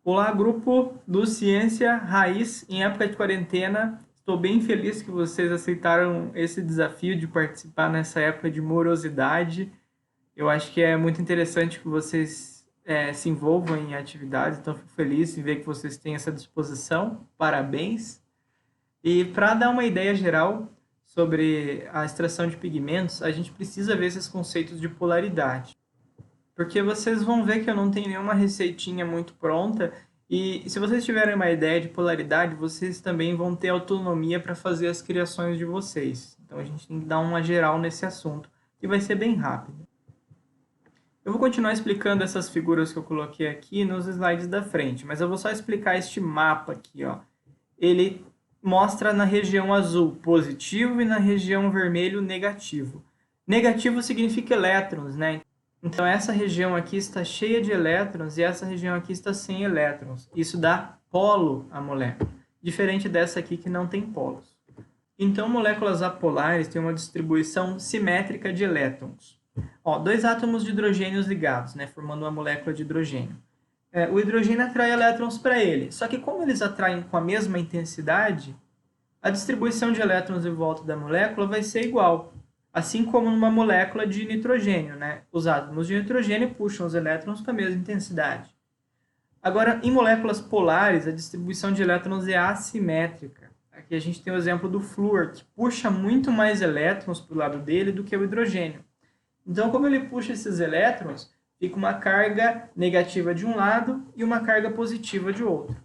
Olá, grupo do Ciência Raiz em época de quarentena. Estou bem feliz que vocês aceitaram esse desafio de participar nessa época de morosidade. Eu acho que é muito interessante que vocês se envolvam em atividades, então fico feliz em ver que vocês têm essa disposição. Parabéns! E para dar uma ideia geral sobre a extração de pigmentos, a gente precisa ver esses conceitos de polaridade. Porque vocês vão ver que eu não tenho nenhuma receitinha muito pronta, e se vocês tiverem uma ideia de polaridade, vocês também vão ter autonomia para fazer as criações de vocês. Então a gente tem que dar uma geral nesse assunto, que vai ser bem rápido. Eu vou continuar explicando essas figuras que eu coloquei aqui nos slides da frente, mas eu vou só explicar este mapa aqui, ó. Ele mostra na região azul positivo e na região vermelho negativo. Negativo significa elétrons, né? Então, essa região aqui está cheia de elétrons e essa região aqui está sem elétrons. Isso dá polo à molécula, diferente dessa aqui que não tem polos. Então, moléculas apolares têm uma distribuição simétrica de elétrons. Ó, dois átomos de hidrogênios ligados, né, formando uma molécula de hidrogênio. O hidrogênio atrai elétrons para ele, só que como eles atraem com a mesma intensidade, a distribuição de elétrons em volta da molécula vai ser igual. Assim como numa molécula de nitrogênio, né? Os átomos de nitrogênio puxam os elétrons com a mesma intensidade. Agora, em moléculas polares, a distribuição de elétrons é assimétrica. Aqui a gente tem o exemplo do flúor, que puxa muito mais elétrons para o lado dele do que o hidrogênio. Então, como ele puxa esses elétrons, fica uma carga negativa de um lado e uma carga positiva de outro.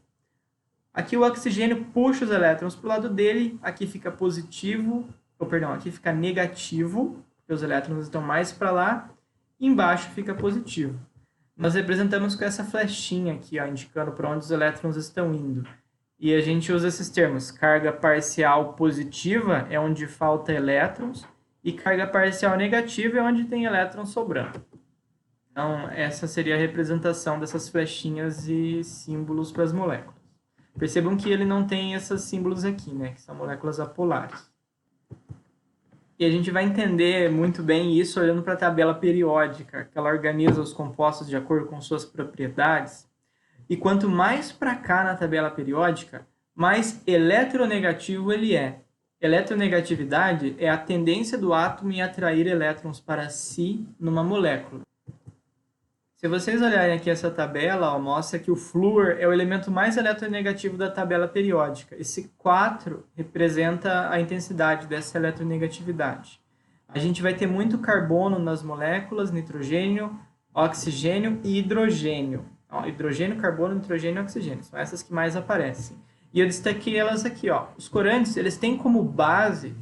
Aqui o oxigênio puxa os elétrons para o lado dele, aqui fica positivo, aqui fica negativo, porque os elétrons estão mais para lá, e embaixo fica positivo. Nós representamos com essa flechinha aqui, ó, indicando para onde os elétrons estão indo. E a gente usa esses termos. Carga parcial positiva é onde falta elétrons, e carga parcial negativa é onde tem elétrons sobrando. Então, essa seria a representação dessas flechinhas e símbolos para as moléculas. Percebam que ele não tem esses símbolos aqui, né, que são moléculas apolares. E a gente vai entender muito bem isso olhando para a tabela periódica, que ela organiza os compostos de acordo com suas propriedades. E quanto mais para cá na tabela periódica, mais eletronegativo ele é. Eletronegatividade é a tendência do átomo em atrair elétrons para si numa molécula. Se vocês olharem aqui essa tabela, ó, mostra que o flúor é o elemento mais eletronegativo da tabela periódica. Esse 4 representa a intensidade dessa eletronegatividade. A gente vai ter muito carbono nas moléculas, nitrogênio, oxigênio e hidrogênio. Ó, hidrogênio, carbono, nitrogênio e oxigênio. São essas que mais aparecem. E eu destaquei elas aqui. Ó. Os corantes eles têm como base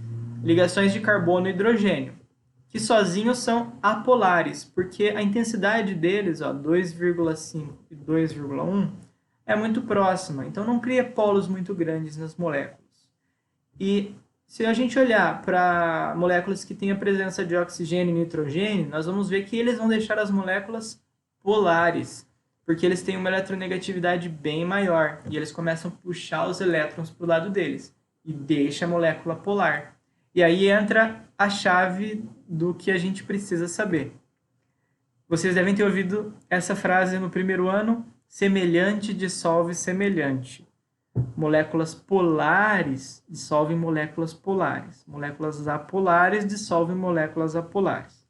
ligações de carbono e hidrogênio, que sozinhos são apolares, porque a intensidade deles, 2,5 e 2,1, é muito próxima. Então, não cria polos muito grandes nas moléculas. E se a gente olhar para moléculas que têm a presença de oxigênio e nitrogênio, nós vamos ver que eles vão deixar as moléculas polares, porque eles têm uma eletronegatividade bem maior, e eles começam a puxar os elétrons para o lado deles, e deixa a molécula polar. E aí entra a chave do que a gente precisa saber. Vocês devem ter ouvido essa frase no primeiro ano: semelhante dissolve semelhante. Moléculas polares dissolvem moléculas polares. Moléculas apolares dissolvem moléculas apolares.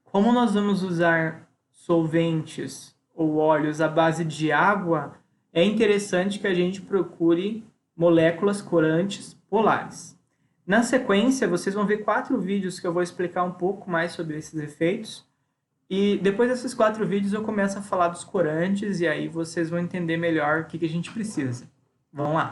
Como nós vamos usar solventes ou óleos à base de água, é interessante que a gente procure moléculas corantes polares. Na sequência, vocês vão ver 4 vídeos que eu vou explicar um pouco mais sobre esses efeitos. E depois desses 4 vídeos eu começo a falar dos corantes e aí vocês vão entender melhor o que a gente precisa. Vamos lá!